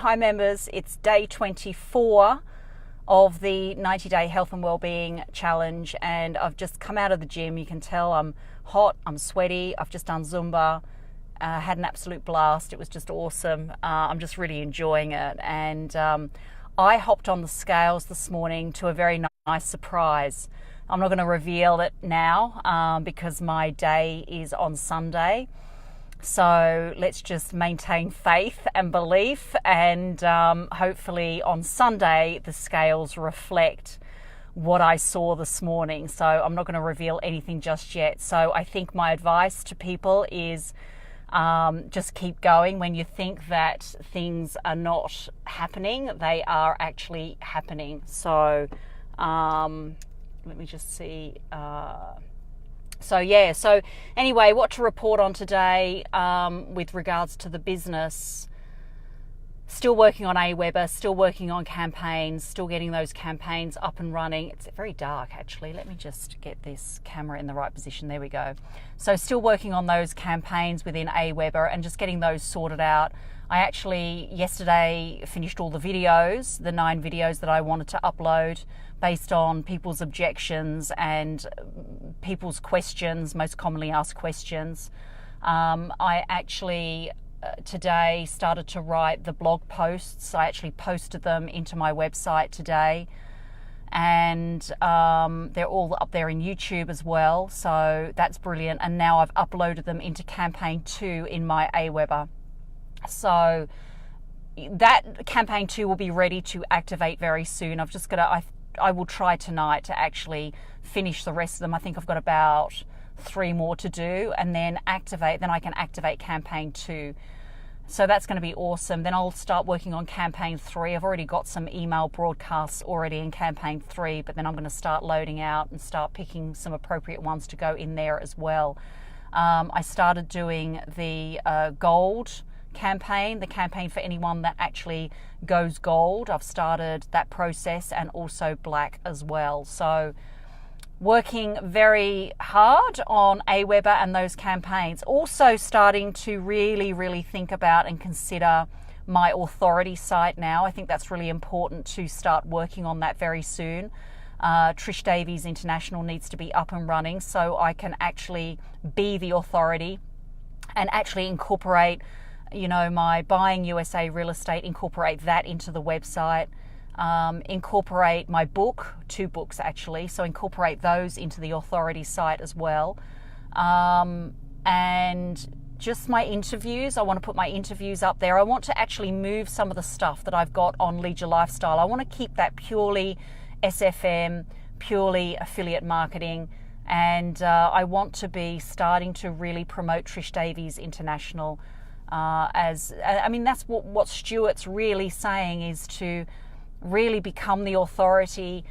hi members, it's day 24 of the 90-day health and wellbeing challenge, and I've just come out of the gym. You can tell I'm hot, I'm sweaty. I've just done Zumba, had an absolute blast. It was just awesome. I'm just really enjoying it, and I hopped on the scales this morning to a very nice surprise. I'm not going to reveal it now because my day is on Sunday. So let's just maintain faith and belief, and hopefully on Sunday the scales reflect what I saw this morning. So I'm not going to reveal anything just yet. So I think my advice to people is just keep going. When you think that things are not happening, they are actually happening. So let me just see. So anyway, what to report on today with regards to the business. Still working on Aweber, still working on campaigns, still getting those campaigns up and running. It's very dark actually. Let me just get this camera in the right position. There we go. So still working on those campaigns within Aweber and just getting those sorted out. I actually yesterday finished all the videos, the 9 videos that I wanted to upload based on people's objections and people's questions, most commonly asked questions. I actually today started to write the blog posts. I actually posted them into my website today, and they're all up there in YouTube as well, so that's brilliant. And now I've uploaded them into campaign 2 in my Aweber. So that campaign 2 will be ready to activate very soon. I will try tonight to actually finish the rest of them. I think I've got about 3 more to do, and then I can activate campaign 2. So that's going to be awesome. Then I'll start working on campaign 3. I've already got some email broadcasts already in campaign 3, but then I'm going to start loading out and start picking some appropriate ones to go in there as well. I started doing the gold campaign, the campaign for anyone that actually goes gold. I've started that process, and also black as well. So working very hard on Aweber and those campaigns. Also starting to really think about and consider my authority site now. I think that's really important to start working on that very soon. Trish Davies International needs to be up and running so I can actually be the authority and actually incorporate, my Buying USA real estate, incorporate that into the website. Incorporate my book, 2 books actually, so incorporate those into the authority site as well. And just my interviews, I want to put my interviews up there. I want to actually move some of the stuff that I've got on Lead Your Lifestyle. I want to keep that purely SFM, purely affiliate marketing, and I want to be starting to really promote Trish Davies International. That's what Stuart's really saying, is to really become the authority,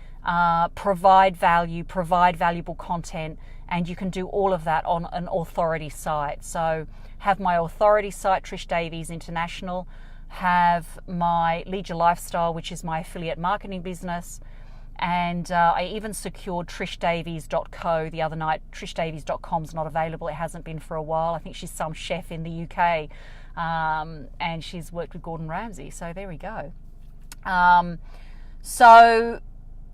provide value, provide valuable content, and you can do all of that on an authority site. So have my authority site, Trish Davies International, have my Lead Your Lifestyle, which is my affiliate marketing business, and I even secured trishdavies.co the other night. Trishdavies.com's not available. It hasn't been for a while. I think she's some chef in the UK, and she's worked with Gordon Ramsay, so there we go. So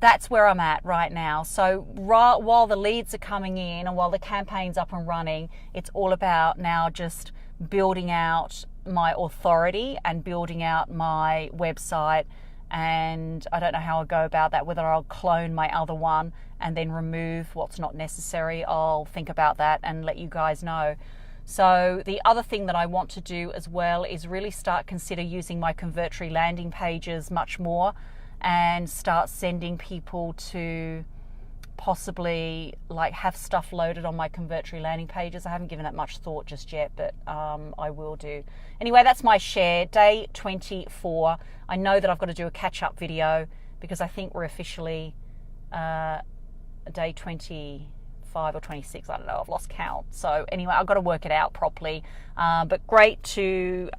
that's where I'm at right now. So while the leads are coming in and while the campaign's up and running, it's all about now just building out my authority and building out my website. And I don't know how I'll go about that, whether I'll clone my other one and then remove what's not necessary. I'll think about that and let you guys know. So the other thing that I want to do as well is really consider using my Convertry landing pages much more, and start sending people to possibly have stuff loaded on my Convertry landing pages. I haven't given it much thought just yet, but I will do. Anyway, that's my share, day 24. I know that I've got to do a catch-up video because I think we're officially day 25 or 26. I don't know, I've lost count. So anyway, I've got to work it out properly. But great to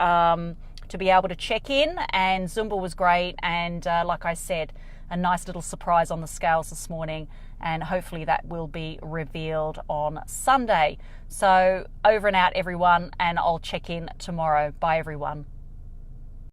be able to check in, and Zumba was great, and like I said, a nice little surprise on the scales this morning, and hopefully that will be revealed on Sunday. So over and out everyone, and I'll check in tomorrow. Bye everyone.